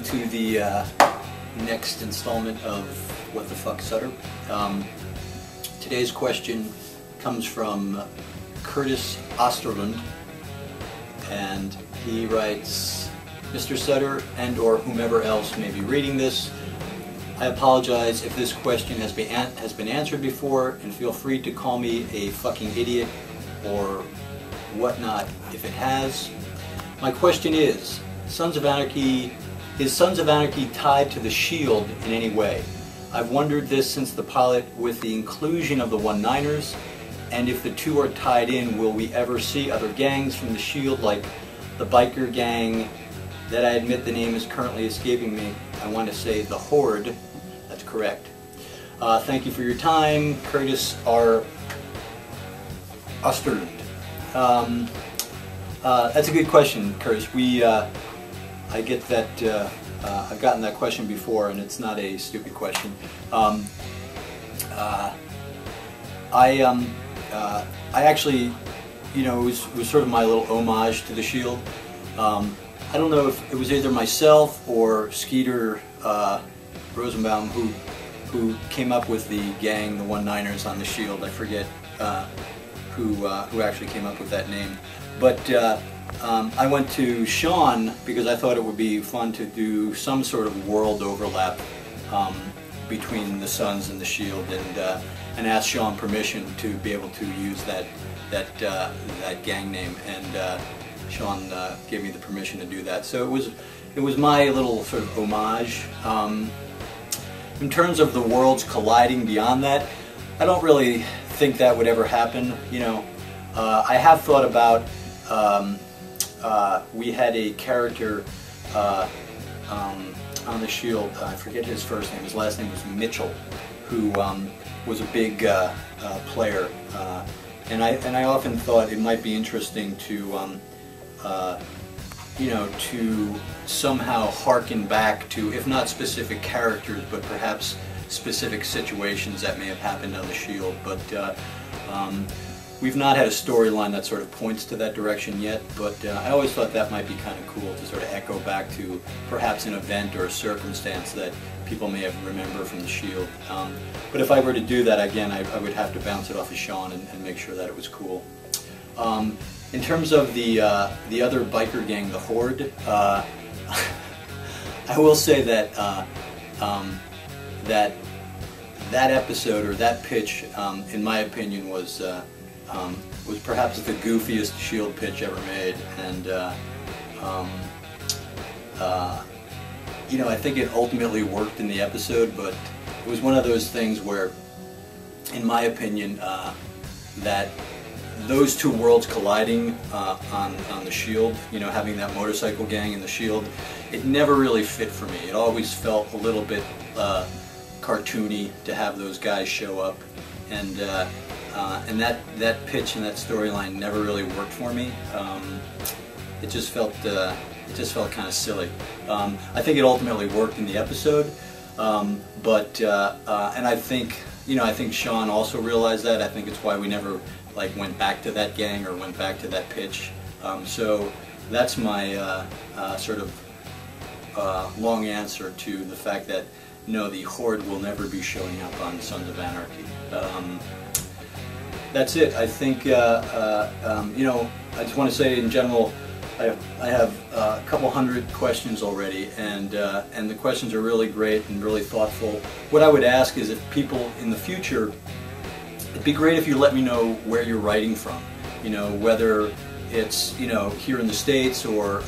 to the next installment of What the Fuck Sutter. Today's question comes from Curtis Osterlund, and he writes, Mr. Sutter and or whomever else may be reading this, I apologize if this question has been answered before, and feel free to call me a fucking idiot or whatnot if it has. My question is Sons of Anarchy tied to the Shield in any way? I've wondered this since the pilot with the inclusion of the one-niners, and if the two are tied in, will we ever see other gangs from the Shield like the biker gang that I admit the name is currently escaping me? I want to say the Horde. That's correct. Thank you for your time, Curtis R. Osterlund. That's a good question, Curtis. I get that. I've gotten that question before, and it's not a stupid question. I actually, you know, it was sort of my little homage to the Shield. I don't know if it was either myself or Skeeter Rosenbaum who came up with the gang, the one-niners on the Shield. I forget who actually came up with that name. But I went to Sean because I thought it would be fun to do some sort of world overlap between the Sons and the Shield, and asked Sean permission to be able to use that gang name, and Sean gave me the permission to do that. So it was my little sort of homage. In terms of the worlds colliding beyond that, I don't really think that would ever happen. You know, I have thought about. We had a character on the Shield. I forget his first name. His last name was Mitchell, who was a big player, and I often thought it might be interesting to you know, to somehow harken back to, if not specific characters, but perhaps specific situations that may have happened on the Shield. But we've not had a storyline that sort of points to that direction yet, but I always thought that might be kind of cool to sort of echo back to perhaps an event or a circumstance that people may have remembered from the Shield. But if I were to do that again, I would have to bounce it off of Sean and make sure that it was cool. In terms of the other biker gang, the Horde, I will say that that episode, or that pitch, in my opinion, was perhaps the goofiest Shield pitch ever made, and you know, I think it ultimately worked in the episode, but it was one of those things where, in my opinion, that those two worlds colliding on the Shield, you know, having that motorcycle gang in the Shield, it never really fit for me. It always felt a little bit cartoony to have those guys show up, and that pitch and that storyline never really worked for me. It just felt kind of silly. I think it ultimately worked in the episode, but and I think, you know, I think Sean also realized that. I think it's why we never went back to that gang or went back to that pitch. So that's my sort of long answer to the fact that no, the Horde will never be showing up on Sons of Anarchy. That's it. I think, you know, I just want to say in general, I have a couple hundred questions already, and the questions are really great and really thoughtful. What I would ask is, if people in the future, it'd be great if you let me know where you're writing from. You know, whether it's, you know, here in the States or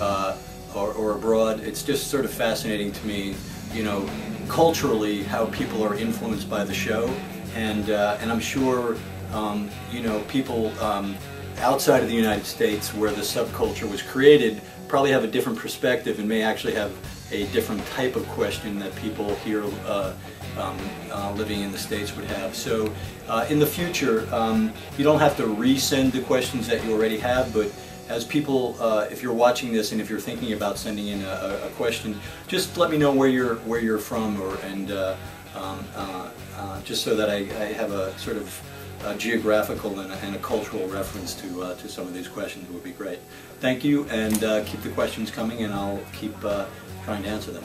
abroad. It's just sort of fascinating to me, you know, culturally how people are influenced by the show, and I'm sure you know, people outside of the United States, where the subculture was created, probably have a different perspective and may actually have a different type of question that people here living in the States would have. So in the future, you don't have to resend the questions that you already have, but as people, if you're watching this and if you're thinking about sending in a question, just let me know where you're from, and just so that I have a sort of geographical and a cultural reference to some of these questions would be great. Thank you, and keep the questions coming, and I'll keep trying to answer them.